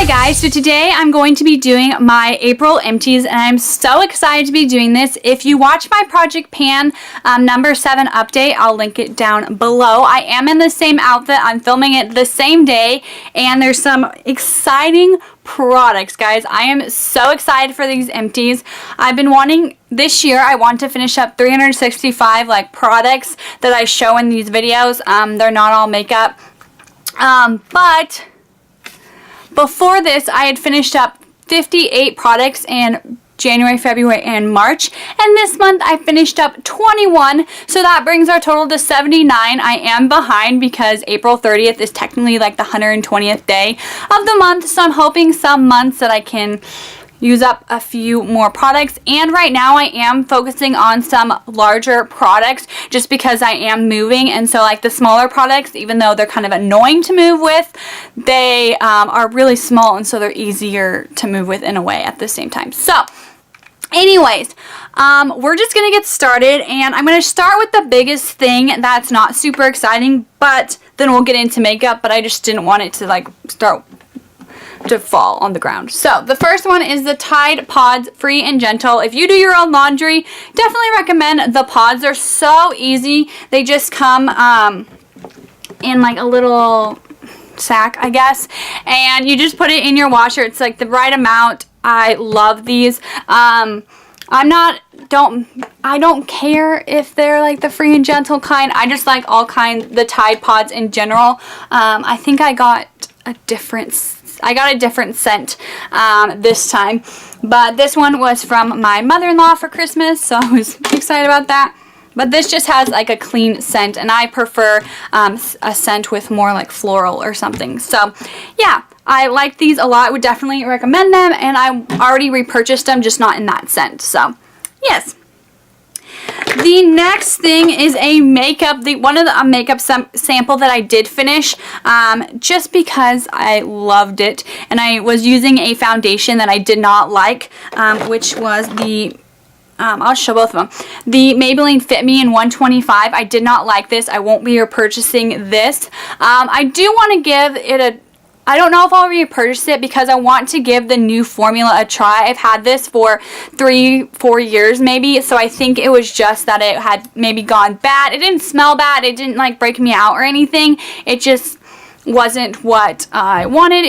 guys, so today I'm going to be doing my April empties and I'm so excited to be doing this. If you watch my Project Pan number 7 update, I'll link it down below. I am in the same outfit. I'm filming it the same day and there's some exciting products, guys. I am so excited for these empties. I've been wanting, this year I want to finish up 365 like products that I show in these videos. They're not all makeup. But before this, I had finished up 58 products in January, February, and March. And this month, I finished up 21. So that brings our total to 79. I am behind because April 30th is technically like the 120th day of the month. So I'm hoping some months that I can use up a few more products, and right now I am focusing on some larger products just because I am moving, and so like the smaller products, even though they're kind of annoying to move with, they are really small and so they're easier to move with in a way at the same time. So anyways, we're just gonna get started and I'm gonna start with the biggest thing that's not super exciting, but then we'll get into makeup, but I just didn't want it to like start to fall on the ground. So the first one is the Tide Pods Free and Gentle. If you do your own laundry, definitely recommend the pods. They're so easy. They just come in like a little sack, I guess, and you just put it in your washer. It's like the right amount. I love these. I don't care if they're like the Free and Gentle kind. I just like all kinds, the Tide Pods in general. I think I got a different scent this time, but this one was from my mother-in-law for Christmas, so I was excited about that. But this just has like a clean scent, and I prefer a scent with more like floral or something. So yeah, I like these a lot. I would definitely recommend them, and I already repurchased them, just not in that scent. So yes. The next thing is a makeup, one of the makeup sample that I did finish just because I loved it, and I was using a foundation that I did not like, which was the I'll show both of them. The Maybelline Fit Me in 125. I did not like this. I won't be repurchasing this. I do want to give it a, I don't know if I'll repurchase it because I want to give the new formula a try. I've had this for 3-4 years maybe, so I think it was just that it had maybe gone bad. It didn't smell bad. It didn't like break me out or anything. It just wasn't what I wanted.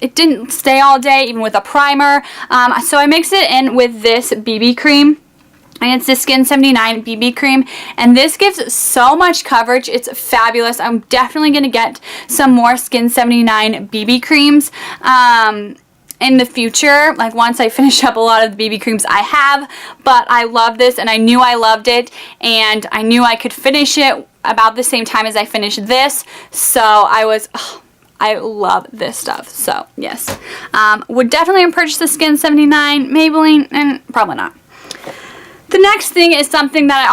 It didn't stay all day even with a primer. So I mixed it in with this BB cream. And it's the Skin 79 BB cream, and this gives so much coverage. It's fabulous. I'm definitely going to get some more Skin 79 BB creams in the future, like once I finish up a lot of the BB creams I have. But I love this, and I knew I loved it, and I knew I could finish it about the same time as I finished this. So I love this stuff. So yes, would definitely purchase the Skin 79 Maybelline, and probably not. The next thing is something that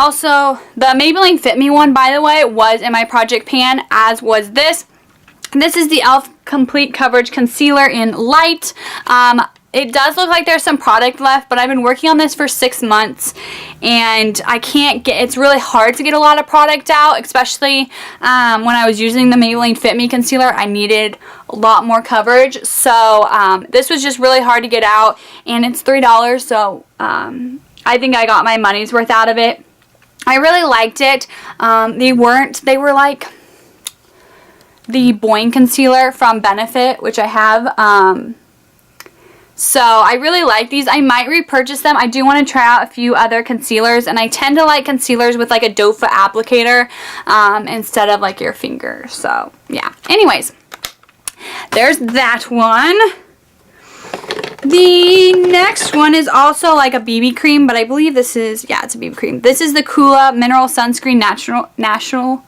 the Maybelline Fit Me one, by the way, was in my Project Pan, as was this. This is the e.l.f. Complete Coverage Concealer in Light. It does look like there's some product left, but I've been working on this for 6 months, and it's really hard to get a lot of product out, especially when I was using the Maybelline Fit Me Concealer. I needed a lot more coverage, so this was just really hard to get out, and it's $3, so I think I got my money's worth out of it. I really liked it. They were like the Boing concealer from Benefit, which I have. So I really like these. I might repurchase them. I do want to try out a few other concealers, and I tend to like concealers with like a doe foot applicator instead of like your finger. So yeah. Anyways, there's that one. The next one is also like a BB cream, but I believe this is, yeah, it's a BB cream. This is the Kula Mineral Sunscreen Natural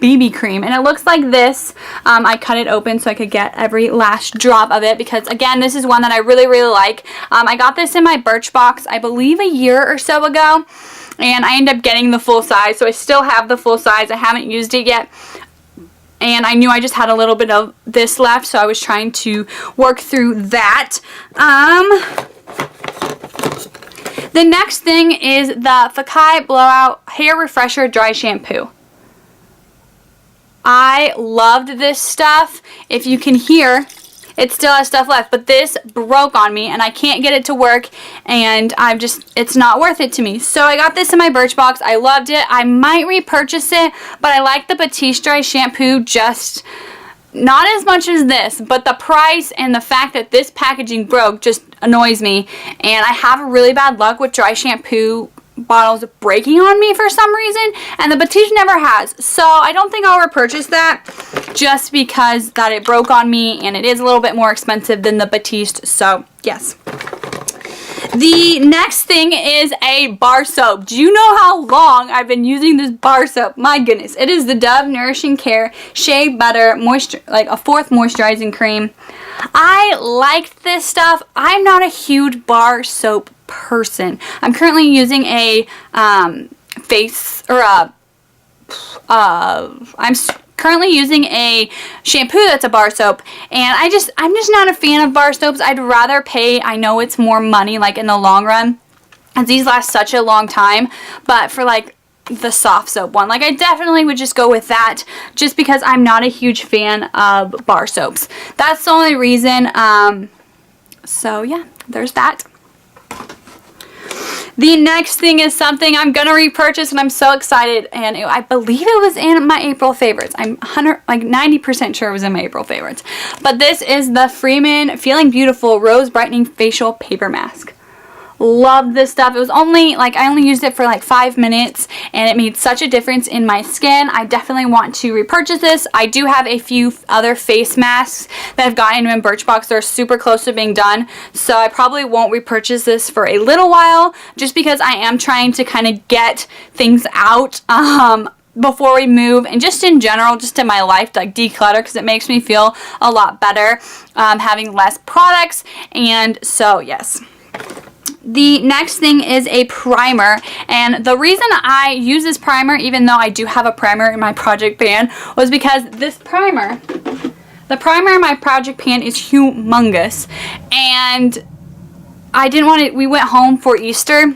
BB cream, and it looks like this. I cut it open so I could get every last drop of it because, again, this is one that I really, really like. I got this in my Birchbox, I believe, a year or so ago, and I ended up getting the full size, so I still have the full size. I haven't used it yet. And I knew I just had a little bit of this left, so I was trying to work through that. The next thing is the Fekkai Blowout Hair Refresher Dry Shampoo. I loved this stuff. If you can hear, it still has stuff left. But this broke on me and I can't get it to work, and it's not worth it to me. So I got this in my Birchbox. I loved it. I might repurchase it, but I like the Batiste Dry shampoo just not as much as this, but the price and the fact that this packaging broke just annoys me. And I have really bad luck with dry shampoo bottles breaking on me for some reason, and the Batiste never has. So I don't think I'll repurchase that just because that it broke on me, and it is a little bit more expensive than the Batiste. So yes. The next thing is a bar soap. Do you know how long I've been using this bar soap? My goodness. It is the Dove Nourishing Care Shea Butter like a 4th moisturizing cream. I like this stuff. I'm not a huge bar soap person. I'm currently using a currently using a shampoo that's a bar soap, and I'm just not a fan of bar soaps. I'd rather pay, I know it's more money like in the long run, as these last such a long time, but for like the soft soap one, like I definitely would just go with that, just because I'm not a huge fan of bar soaps. That's the only reason. So yeah, there's that. The next thing is something I'm gonna repurchase, and I'm so excited, and I believe it was in my April favorites. I'm 90% sure it was in my April favorites. But this is the Freeman Feeling Beautiful Rose Brightening Facial Paper Mask. Love this stuff. It was only I only used it for like 5 minutes, and it made such a difference in my skin. I definitely want to repurchase this. I do have a few other face masks that I've gotten in Birchbox. They're super close to being done, so I probably won't repurchase this for a little while, just because I am trying to kind of get things out before we move, and just in general, just in my life, like declutter, because it makes me feel a lot better having less products. And so yes. The next thing is a primer, and the reason I use this primer, even though I do have a primer in my project pan, was because this primer, the primer in my project pan is humongous, and I didn't want it, we went home for Easter,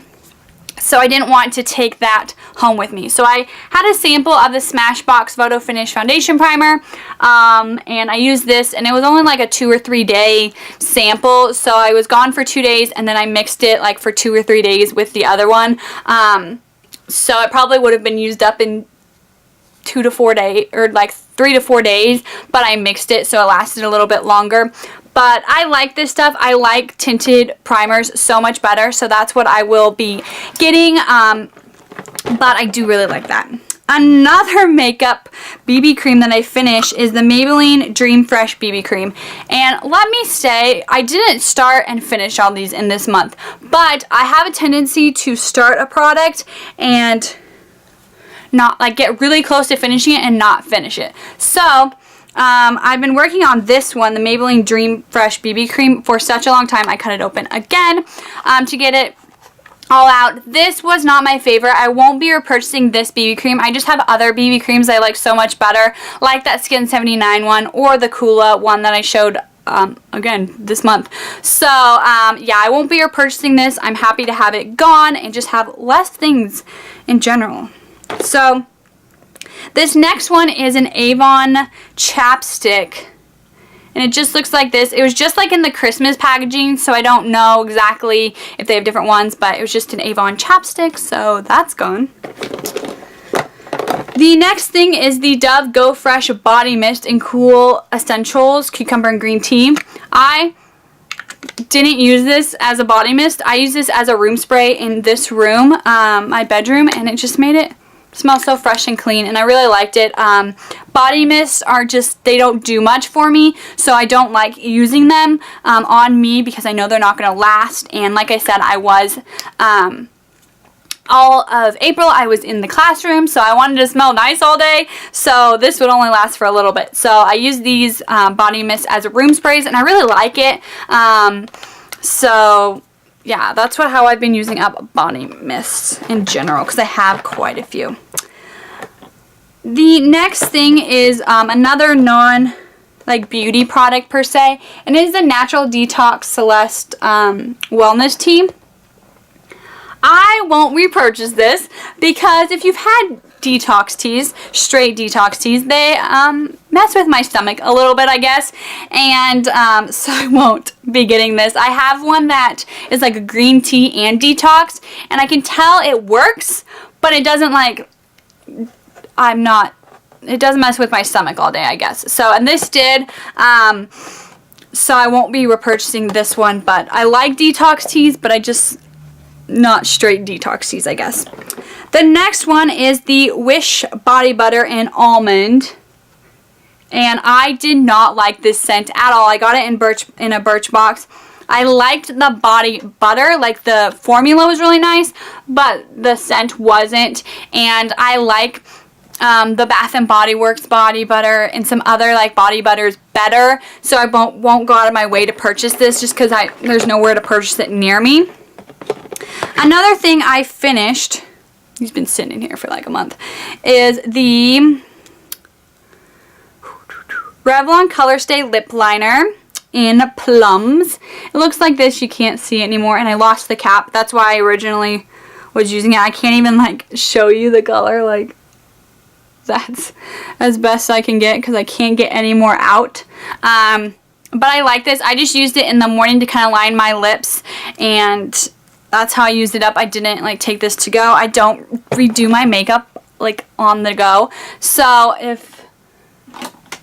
so I didn't want to take that home with me. So I had a sample of the Smashbox Photo Finish Foundation Primer, and I used this, and it was only like a 2 or 3 day sample, so I was gone for 2 days, and then I mixed it like for 2 or 3 days with the other one. So it probably would have been used up in 2 to 4 days, or like 3 to 4 days, but I mixed it so it lasted a little bit longer. But I like this stuff. I like tinted primers so much better, so that's what I will be getting. But I do really like that. Another makeup BB cream that I finished is the Maybelline Dream Fresh BB cream. And let me say, I didn't start and finish all these in this month, but I have a tendency to start a product and not get really close to finishing it and not finish it. So I've been working on this one, the Maybelline Dream Fresh BB cream, for such a long time. I cut it open again to get it all out. This was not my favorite. I won't be repurchasing this BB cream. I just have other BB creams I like so much better, like that Skin 79 one or the Kula one that I showed again this month. So yeah, I won't be repurchasing this. I'm happy to have it gone and just have less things in general. So this next one is an Avon chapstick, and it just looks like this. It was just like in the Christmas packaging, so I don't know exactly if they have different ones, but it was just an Avon chapstick, so that's gone. The next thing is the Dove Go Fresh Body Mist in Cool Essentials Cucumber and Green Tea. I didn't use this as a body mist. I used this as a room spray in this room, my bedroom, and it just made it smell so fresh and clean, and I really liked it. Body mists are just, they don't do much for me, so I don't like using them on me because I know they're not going to last. And like I said, I was all of April I was in the classroom, so I wanted to smell nice all day, so this would only last for a little bit. So I use these body mists as room sprays, and I really like it. So yeah, that's how I've been using up body mists in general, because I have quite a few. The next thing is another beauty product per se, and it is the Natural Detox Celeste Wellness Tea. I won't repurchase this because if you've had detox teas, straight detox teas. They mess with my stomach a little bit, I guess, and so I won't be getting this. I have one that is like a green tea and detox, and I can tell it works, but it doesn't like, it doesn't mess with my stomach all day, I guess. So, and this did, so I won't be repurchasing this one, but I like detox teas, but I just, not straight detox teas, I guess. The next one is the Wish Body Butter in Almond. And I did not like this scent at all. I got it in a Birchbox. I liked the body butter, like the formula was really nice, but the scent wasn't. And I like the Bath and Body Works body butter and some other like body butters better. So I won't go out of my way to purchase this just because there's nowhere to purchase it near me. Another thing I finished, he's been sitting in here for like a month, is the Revlon Color Stay Lip Liner in Plums. It looks like this. You can't see it anymore, and I lost the cap. That's why I originally was using it. I can't even like show you the color. Like, that's as best I can get because I can't get any more out. But I like this. I just used it in the morning to kind of line my lips, and that's how I used it up. I didn't like take this to go. I don't redo my makeup like on the go. So if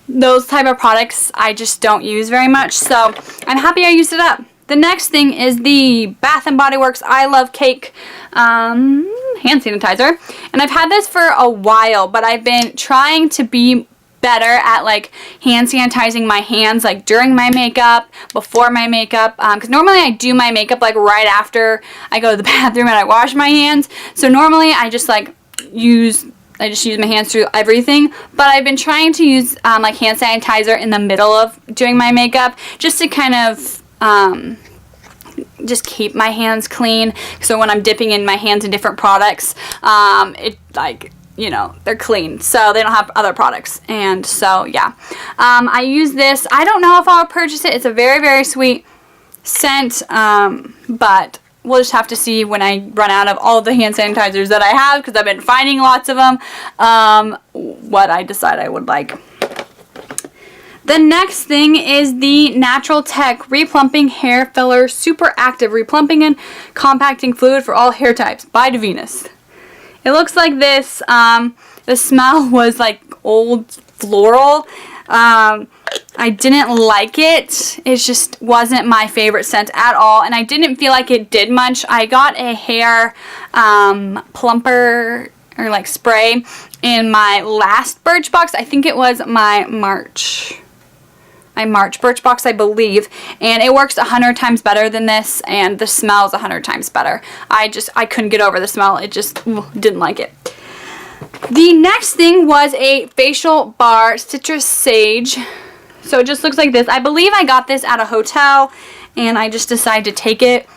those type of products I just don't use very much. So I'm happy I used it up. The next thing is the Bath and Body Works I Love Cake hand sanitizer. And I've had this for a while, but I've been trying to be better at like hand sanitizing my hands like during my makeup, before my makeup, because normally I do my makeup like right after I go to the bathroom and I wash my hands. So normally I just use my hands through everything, but I've been trying to use like hand sanitizer in the middle of doing my makeup just to kind of just keep my hands clean. So when I'm dipping in my hands in different products, it like, you know, they're clean, so they don't have other products. And so yeah, I use this. I don't know if I'll purchase it. It's a very, very sweet scent, but we'll just have to see when I run out of all the hand sanitizers that I have, because I've been finding lots of them, what I decide I would like. The next thing is the Natural Tech Replumping Hair Filler Super Active Replumping and Compacting Fluid for All Hair Types by Venus. It looks like this. The smell was like old floral. I didn't like it. It just wasn't my favorite scent at all, and I didn't feel like it did much. I got a hair plumper or like spray in my last Birchbox. I think it was my March Birchbox, I believe, and it works 100 times better than this, and the smell is 100 times better. I couldn't get over the smell. It just didn't like it. The next thing was a facial bar citrus sage. So it just looks like this. I believe I got this at a hotel, and I just decided to take it.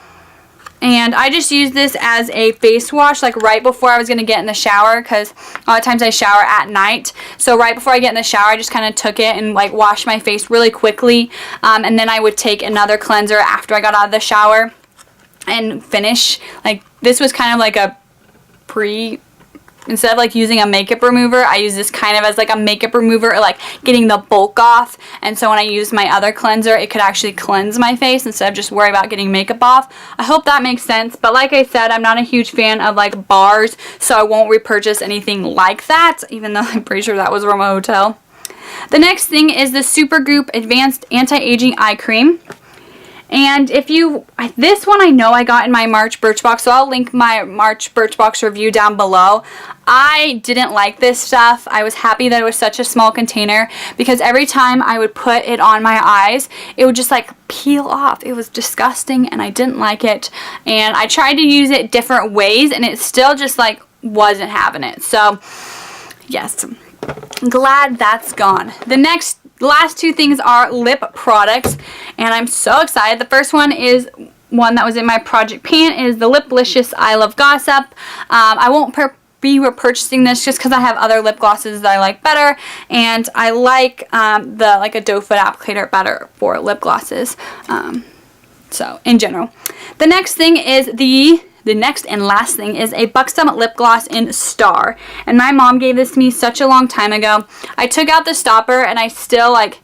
And I just used this as a face wash like right before I was going to get in the shower, because a lot of times I shower at night. So right before I get in the shower, I just kind of took it and like washed my face really quickly. And then I would take another cleanser after I got out of the shower and finish. Like, this was kind of like a instead of like using a makeup remover, I use this kind of as like a makeup remover, or like getting the bulk off. And so when I use my other cleanser, it could actually cleanse my face instead of just worry about getting makeup off. I hope that makes sense. But like I said, I'm not a huge fan of like bars, so I won't repurchase anything like that, even though I'm pretty sure that was from a hotel. The next thing is the Supergoop Advanced Anti-Aging Eye Cream. And this one I know I got in my March Birchbox, so I'll link my March Birchbox review down below. I didn't like this stuff. I was happy that it was such a small container, because every time I would put it on my eyes, it would just like peel off. It was disgusting, and I didn't like it. And I tried to use it different ways, and it still just like wasn't having it. So yes, I'm glad that's gone. The last two things are lip products, and I'm so excited. The first one is one that was in my project pan, is the Liplicious I Love Gossip. I won't be repurchasing this just because I have other lip glosses that I like better, and I like a doe foot applicator better for lip glosses. So in general, the next thing is the the next and last thing is a Buxom lip gloss in Star. And my mom gave this to me such a long time ago. I took out the stopper and I still like,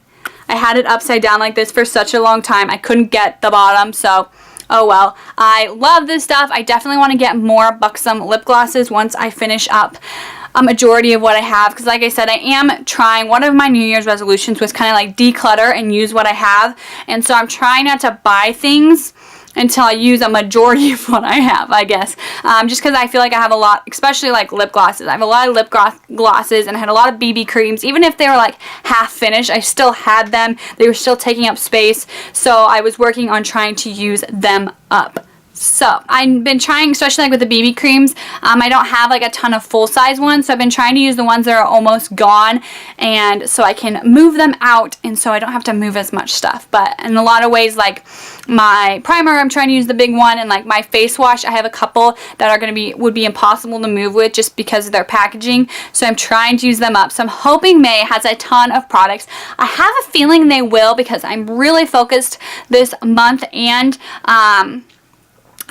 I had it upside down like this for such a long time. I couldn't get the bottom, so oh well. I love this stuff. I definitely want to get more Buxom lip glosses once I finish up a majority of what I have, because like I said, I am trying, one of my New Year's resolutions was kind of like declutter and use what I have, and so I'm trying not to buy things until I use a majority of what I have, I guess. Just because I feel like I have a lot, especially like lip glosses. I have a lot of lip glosses, and I had a lot of BB creams. Even if they were like half finished, I still had them. They were still taking up space, so I was working on trying to use them up. So I've been trying, especially like with the BB creams, I don't have like a ton of full-size ones, so I've been trying to use the ones that are almost gone, and so I can move them out, and so I don't have to move as much stuff. But in a lot of ways, like my primer, I'm trying to use the big one, and like my face wash, I have a couple that are going to be, would be impossible to move with just because of their packaging, so I'm trying to use them up. So I'm hoping May has a ton of products. I have a feeling they will, because I'm really focused this month, and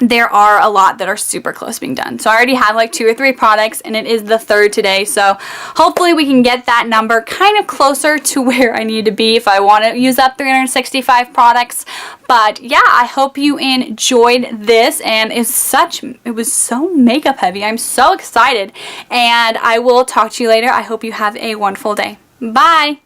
there are a lot that are super close being done. So I already have like 2 or 3 products, and it is the 3rd today. So hopefully we can get that number kind of closer to where I need to be if I want to use up 365 products. But yeah, I hope you enjoyed this, and it was so makeup heavy. I'm so excited, and I will talk to you later. I hope you have a wonderful day. Bye!